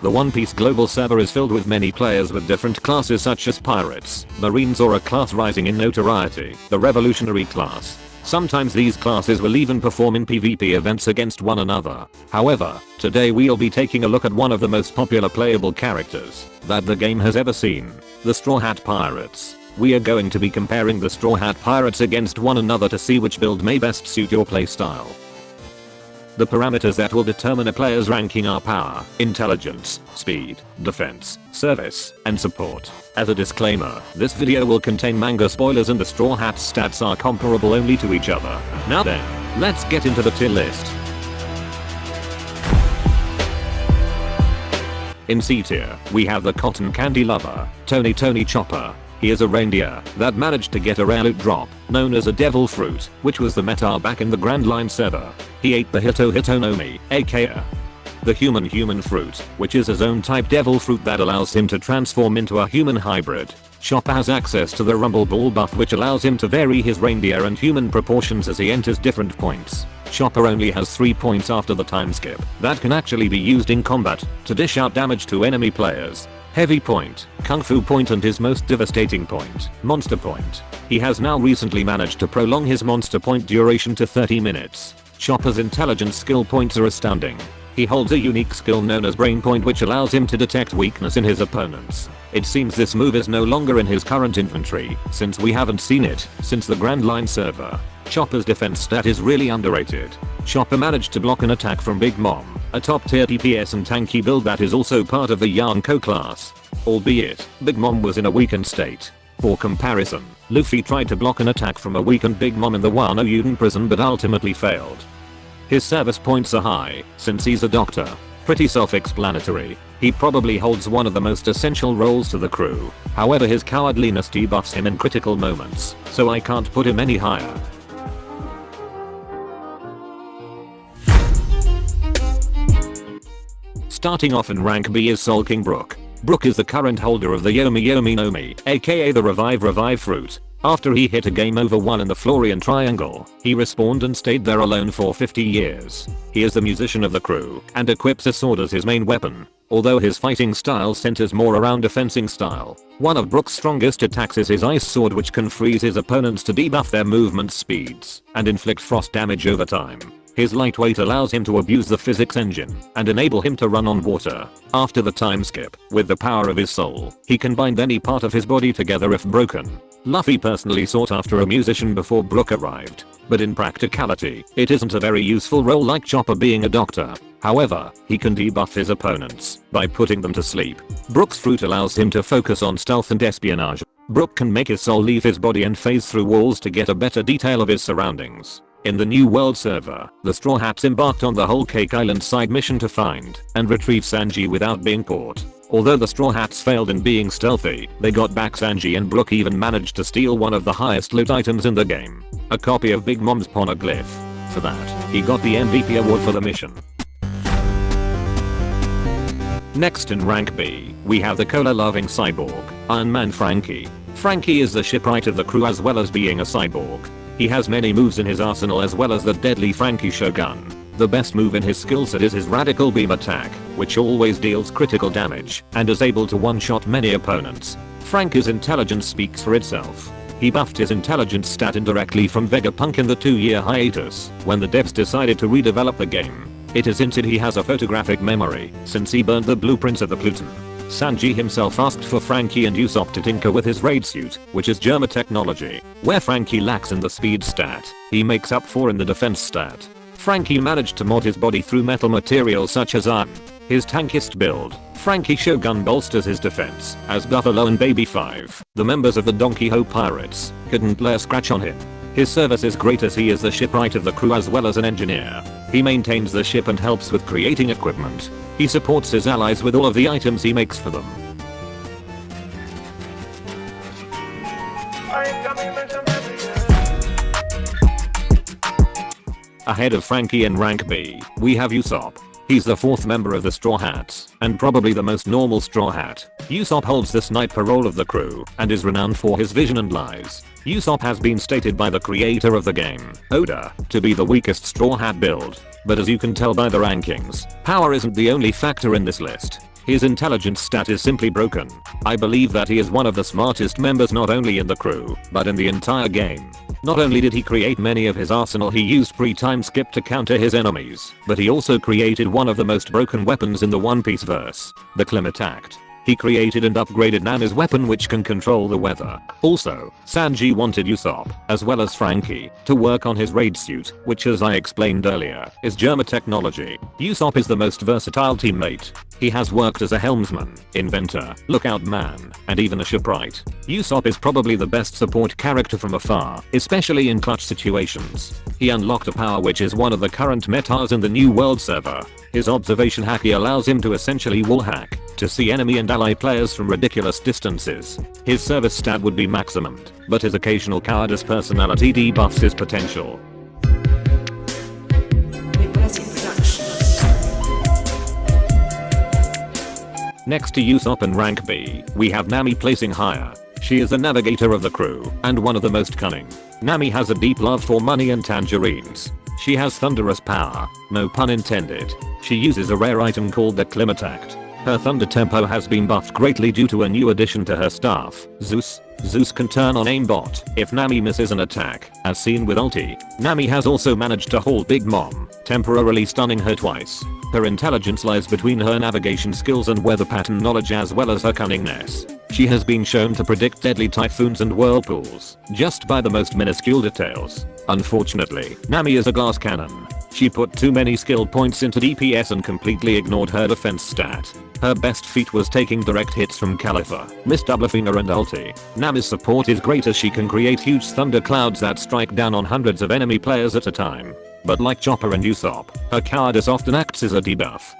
The One Piece global server is filled with many players with different classes such as pirates, marines, or a class rising in notoriety, the revolutionary class. Sometimes these classes will even perform in PvP events against one another. However, today we'll be taking a look at one of the most popular playable characters that the game has ever seen, the Straw Hat Pirates. We are going to be comparing the Straw Hat Pirates against one another to see which build may best suit your playstyle. The parameters that will determine a player's ranking are power, intelligence, speed, defense, service, and support. As a disclaimer, this video will contain manga spoilers and the Straw Hat's stats are comparable only to each other. Now then, let's get into the tier list. In C tier, we have the cotton candy lover, Tony Chopper. He is a reindeer that managed to get a rare loot drop, known as a devil fruit, which was the meta back in the Grand Line server. He ate the Hitonomi, aka the human fruit, which is his own type devil fruit that allows him to transform into a human hybrid. Chopper has access to the Rumble Ball buff, which allows him to vary his reindeer and human proportions as he enters different points. Chopper only has 3 points after the time skip that can actually be used in combat to dish out damage to enemy players. Heavy point, Kung Fu point, and his most devastating point, Monster point. He has now recently managed to prolong his monster point duration to 30 minutes. Chopper's intelligence skill points are astounding. He holds a unique skill known as Brain Point, which allows him to detect weakness in his opponents. It seems this move is no longer in his current inventory, since we haven't seen it since the Grand Line server. Chopper's defense stat is really underrated. Chopper managed to block an attack from Big Mom, a top tier DPS and tanky build that is also part of the Yonko class. Albeit, Big Mom was in a weakened state. For comparison, Luffy tried to block an attack from a weakened Big Mom in the Wano Yuden prison but ultimately failed. His service points are high, since he's a doctor. Pretty self-explanatory. He probably holds one of the most essential roles to the crew. However, his cowardliness debuffs him in critical moments, so I can't put him any higher. Starting off in rank B is Soul King Brook. Brook is the current holder of the Yomi Nomi, aka the Revive fruit. After he hit a game over 1 in the Florian Triangle, he respawned and stayed there alone for 50 years. He is the musician of the crew and equips a sword as his main weapon, although his fighting style centers more around defensing style. One of Brook's strongest attacks is his ice sword, which can freeze his opponents to debuff their movement speeds and inflict frost damage over time. His lightweight allows him to abuse the physics engine and enable him to run on water. After the time skip, with the power of his soul, he can bind any part of his body together if broken. Luffy personally sought after a musician before Brook arrived, but in practicality, it isn't a very useful role like Chopper being a doctor. However, he can debuff his opponents by putting them to sleep. Brook's fruit allows him to focus on stealth and espionage. Brook can make his soul leave his body and phase through walls to get a better detail of his surroundings. In the New World server, the Straw Hats embarked on the Whole Cake Island side mission to find and retrieve Sanji without being caught. Although the Straw Hats failed in being stealthy, they got back Sanji, and Brook even managed to steal one of the highest loot items in the game, a copy of Big Mom's poneglyph. For that, he got the MVP award for the mission. Next in rank B, we have the cola-loving cyborg, Iron Man Frankie. Frankie is the shipwright of the crew as well as being a cyborg. He has many moves in his arsenal as well as the deadly Frankie Shogun. The best move in his skillset is his radical beam attack, which always deals critical damage and is able to one-shot many opponents. Frankie's intelligence speaks for itself. He buffed his intelligence stat indirectly from Vegapunk in the 2-year hiatus when the devs decided to redevelop the game. It is hinted he has a photographic memory since he burned the blueprints of the Pluton. Sanji himself asked for Frankie and Usopp to tinker with his raid suit, which is Germa technology. Where Frankie lacks in the speed stat, he makes up for in the defense stat. Frankie managed to mod his body through metal materials such as iron. His tankist build, Frankie Shogun, bolsters his defense, as Buffalo and Baby 5, the members of the Donkey Ho Pirates, couldn't lay a scratch on him. His service is great as he is the shipwright of the crew as well as an engineer. He maintains the ship and helps with creating equipment. He supports his allies with all of the items he makes for them. Ahead of Frankie in rank B, we have Usopp. He's the 4th member of the Straw Hats, and probably the most normal Straw Hat. Usopp holds the sniper role of the crew, and is renowned for his vision and lies. Usopp has been stated by the creator of the game, Oda, to be the weakest Straw Hat build. But as you can tell by the rankings, power isn't the only factor in this list. His intelligence stat is simply broken. I believe that he is one of the smartest members not only in the crew, but in the entire game. Not only did he create many of his arsenal he used pre-time skip to counter his enemies, but he also created one of the most broken weapons in the One Piece verse, the Climatact. He created and upgraded Nami's weapon which can control the weather. Also, Sanji wanted Usopp, as well as Frankie, to work on his raid suit, which as I explained earlier, is Germa technology. Usopp is the most versatile teammate. He has worked as a helmsman, inventor, lookout man, and even a shipwright. Usopp is probably the best support character from afar, especially in clutch situations. He unlocked a power which is one of the current metas in the New World server. His observation haki allows him to essentially wallhack, to see enemy and ally players from ridiculous distances. His service stat would be maximumed, but his occasional cowardice personality debuffs his potential. Next to Usopp in rank B, we have Nami placing higher. She is the navigator of the crew, and one of the most cunning. Nami has a deep love for money and tangerines. She has thunderous power, no pun intended. She uses a rare item called the Climatact. Her thunder tempo has been buffed greatly due to a new addition to her staff, Zeus. Zeus can turn on aimbot if Nami misses an attack, as seen with ulti. Nami has also managed to hold Big Mom, temporarily stunning her twice. Her intelligence lies between her navigation skills and weather pattern knowledge as well as her cunningness. She has been shown to predict deadly typhoons and whirlpools, just by the most minuscule details. Unfortunately, Nami is a glass cannon. She put too many skill points into DPS and completely ignored her defense stat. Her best feat was taking direct hits from Califa, Miss Doublefina and ulti. Nami's support is great as she can create huge thunder clouds that strike down on hundreds of enemy players at a time. But like Chopper and Usopp, her cowardice often acts as a debuff.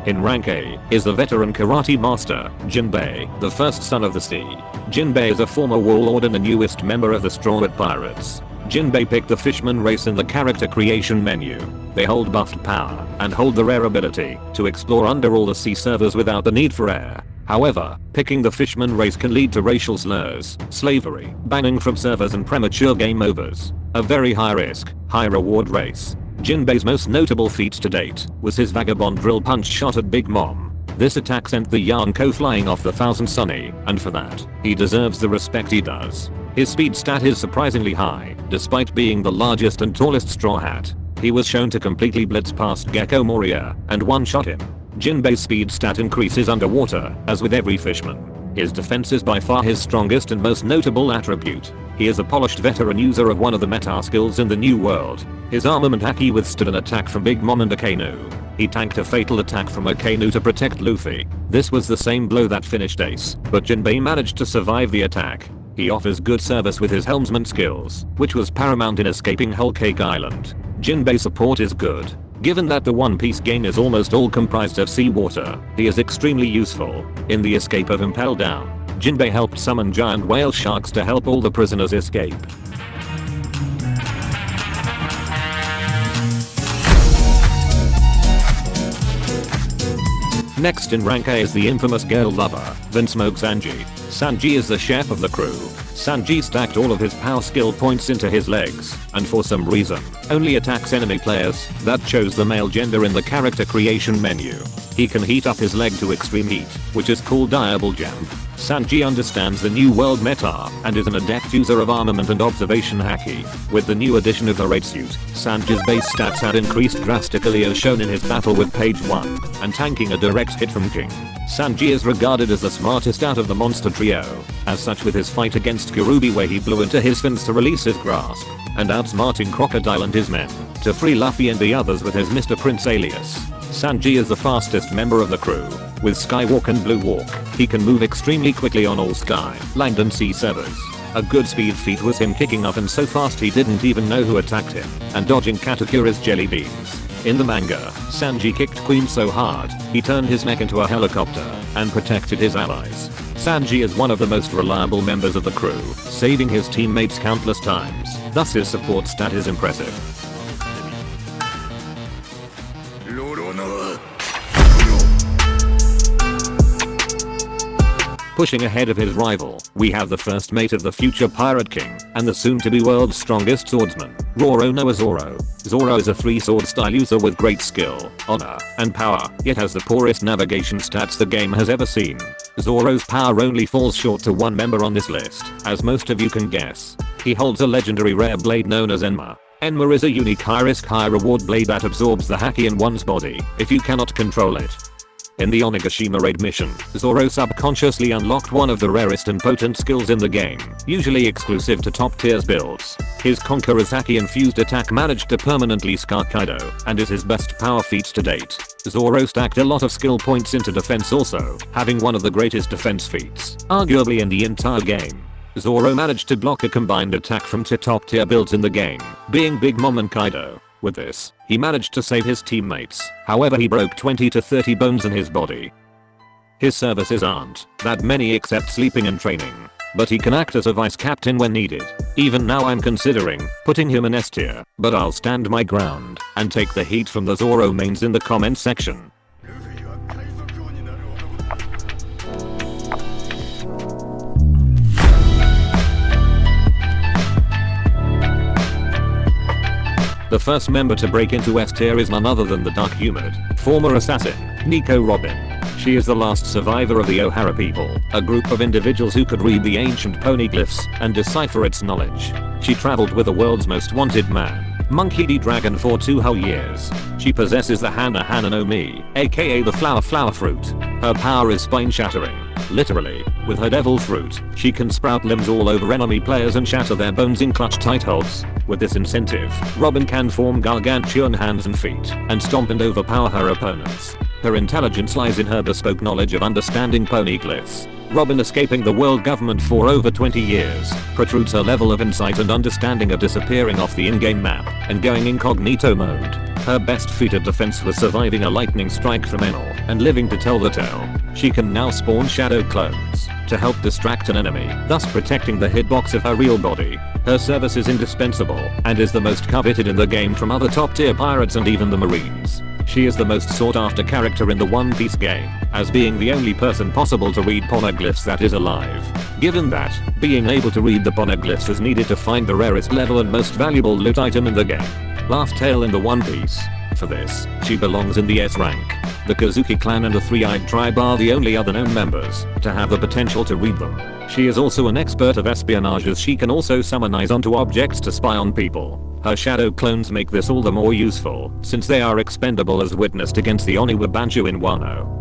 In rank A is the veteran karate master, Jinbei, the first son of the sea. Jinbei is a former warlord and the newest member of the Straw Hat Pirates. Jinbei picked the Fishman race in the character creation menu. They hold buffed power and hold the rare ability to explore under all the sea servers without the need for air. However, picking the Fishman race can lead to racial slurs, slavery, banning from servers and premature game overs. A very high risk, high reward race. Jinbei's most notable feat to date was his vagabond drill punch shot at Big Mom. This attack sent the Yonko flying off the Thousand Sunny, and for that, he deserves the respect he does. His speed stat is surprisingly high, despite being the largest and tallest Straw Hat. He was shown to completely blitz past Gecko Moria and one-shot him. Jinbei's speed stat increases underwater, as with every fishman. His defense is by far his strongest and most notable attribute. He is a polished veteran user of one of the meta skills in the New World. His armament haki withstood an attack from Big Mom and Akainu. He tanked a fatal attack from Akainu to protect Luffy. This was the same blow that finished Ace, but Jinbei managed to survive the attack. He offers good service with his helmsman skills, which was paramount in escaping Whole Cake Island. Jinbei's support is good. Given that the One Piece game is almost all comprised of seawater, he is extremely useful. In the escape of Impel Down, Jinbei helped summon giant whale sharks to help all the prisoners escape. Next in rank A is the infamous girl lover, Vinsmoke Sanji. Sanji is the chef of the crew. Sanji stacked all of his power skill points into his legs, and for some reason, only attacks enemy players that chose the male gender in the character creation menu. He can heat up his leg to extreme heat, which is called Diable Jump. Sanji understands the New World meta and is an adept user of armament and observation haki. With the new addition of the raid suit, Sanji's base stats had increased drastically as shown in his battle with Page 1, and tanking a direct hit from King. Sanji is regarded as the smartest out of the monster trio, as such with his fight against Kurubi where he blew into his fins to release his grasp, and outsmarting Crocodile and his men, to free Luffy and the others with his Mr. Prince alias. Sanji is the fastest member of the crew. With Skywalk and Blue Walk, he can move extremely quickly on all sky, land and sea servers. A good speed feat was him kicking up and so fast he didn't even know who attacked him, and dodging Katakura's jelly beans. In the manga, Sanji kicked Queen so hard, he turned his neck into a helicopter, and protected his allies. Sanji is one of the most reliable members of the crew, saving his teammates countless times, thus his support stat is impressive. Pushing ahead of his rival, we have the first mate of the future Pirate King, and the soon-to-be world's strongest swordsman, Roro no Zoro. Zoro is a 3-sword style user with great skill, honor, and power, yet has the poorest navigation stats the game has ever seen. Zoro's power only falls short to one member on this list, as most of you can guess. He holds a legendary rare blade known as Enma. Enma is a unique high-risk high-reward blade that absorbs the haki in one's body, if you cannot control it. In the Onigashima raid mission, Zoro subconsciously unlocked one of the rarest and potent skills in the game, usually exclusive to top tiers builds. His Conqueror's Haki infused attack managed to permanently scar Kaido, and is his best power feat to date. Zoro stacked a lot of skill points into defense also, having one of the greatest defense feats, arguably in the entire game. Zoro managed to block a combined attack from 2 top tier builds in the game, being Big Mom and Kaido. With this, he managed to save his teammates, however he broke 20 to 30 bones in his body. His services aren't that many except sleeping and training, but he can act as a vice captain when needed. Even now I'm considering putting him in S tier, but I'll stand my ground and take the heat from the Zoro mains in the comment section. The first member to break into S tier is none other than the dark-humored, former assassin, Nico Robin. She is the last survivor of the O'Hara people, a group of individuals who could read the ancient poneglyphs and decipher its knowledge. She traveled with the world's most wanted man, Monkey D. Dragon, for 2 whole years. She possesses the Hana no Mi, aka the flower fruit. Her power is spine-shattering. Literally, with her devil fruit, she can sprout limbs all over enemy players and shatter their bones in clutch tight holds. With this incentive, Robin can form gargantuan hands and feet, and stomp and overpower her opponents. Her intelligence lies in her bespoke knowledge of understanding poneglyphs. Robin, escaping the world government for over 20 years, protrudes her level of insight and understanding of disappearing off the in-game map and going incognito mode. Her best feat of defense was surviving a lightning strike from Enel and living to tell the tale. She can now spawn shadow clones to help distract an enemy, thus protecting the hitbox of her real body. Her service is indispensable and is the most coveted in the game from other top tier pirates and even the Marines. She is the most sought after character in the One Piece game, as being the only person possible to read poneglyphs that is alive. Given that, being able to read the poneglyphs is needed to find the rarest level and most valuable loot item in the game. Last tale in the One Piece. For this, she belongs in the S rank. The Kazuki clan and the Three-Eyed Tribe are the only other known members to have the potential to read them. She is also an expert of espionage, as she can also summon eyes onto objects to spy on people. Her shadow clones make this all the more useful, since they are expendable as witnessed against the Oniwa Banjo in Wano.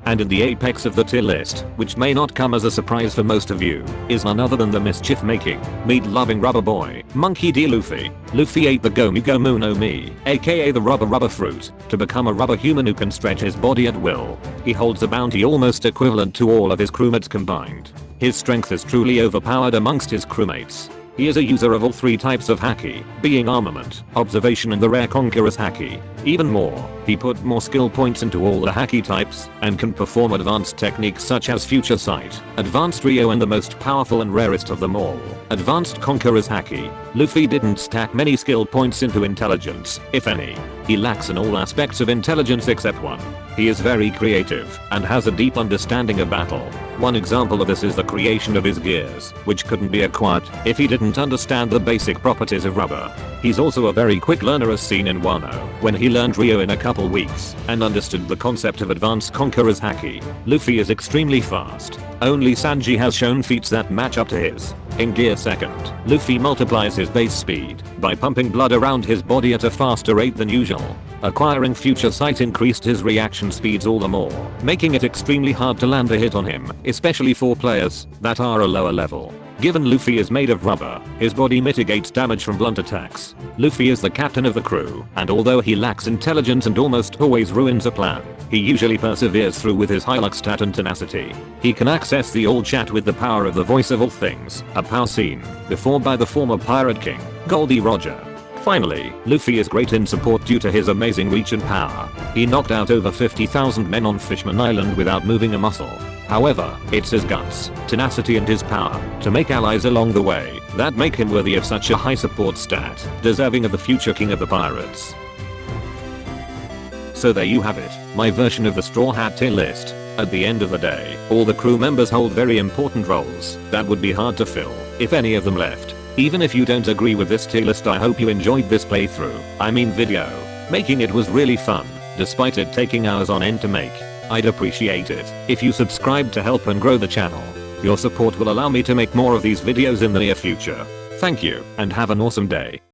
And in the apex of the tier list, which may not come as a surprise for most of you, is none other than the mischief-making, meat-loving rubber boy, Monkey D. Luffy. Luffy ate the Gomu Gomu no Mi, aka the rubber fruit, to become a rubber human who can stretch his body at will. He holds a bounty almost equivalent to all of his crewmates combined. His strength is truly overpowered amongst his crewmates. He is a user of all 3 types of haki, being armament, observation and the rare conqueror's haki. Even more, he put more skill points into all the haki types, and can perform advanced techniques such as future sight, advanced Ryo and the most powerful and rarest of them all, advanced conqueror's haki. Luffy didn't stack many skill points into intelligence, if any. He lacks in all aspects of intelligence except one. He is very creative, and has a deep understanding of battle. One example of this is the creation of his gears, which couldn't be acquired if he didn't understand the basic properties of rubber. He's also a very quick learner, as seen in Wano, when he learned Ryo in a couple weeks, and understood the concept of advanced conqueror's haki. Luffy is extremely fast. Only Sanji has shown feats that match up to his. In Gear 2nd, Luffy multiplies his base speed by pumping blood around his body at a faster rate than usual. Acquiring future sight increased his reaction speeds all the more, making it extremely hard to land a hit on him, especially for players that are a lower level. Given Luffy is made of rubber, his body mitigates damage from blunt attacks. Luffy is the captain of the crew, and although he lacks intelligence and almost always ruins a plan, he usually perseveres through with his high luck stat and tenacity. He can access the old chat with the power of the voice of all things, a power seen before by the former Pirate King, Goldie Roger. Finally, Luffy is great in support due to his amazing reach and power. He knocked out over 50,000 men on Fishman Island without moving a muscle. However, it's his guts, tenacity and his power to make allies along the way that make him worthy of such a high support stat, deserving of the future king of the pirates. So there you have it, my version of the Straw Hat tier list. At the end of the day, all the crew members hold very important roles that would be hard to fill if any of them left. Even if you don't agree with this tier list, I hope you enjoyed this playthrough, video. Making it was really fun, despite it taking hours on end to make. I'd appreciate it if you subscribe to help and grow the channel. Your support will allow me to make more of these videos in the near future. Thank you, and have an awesome day.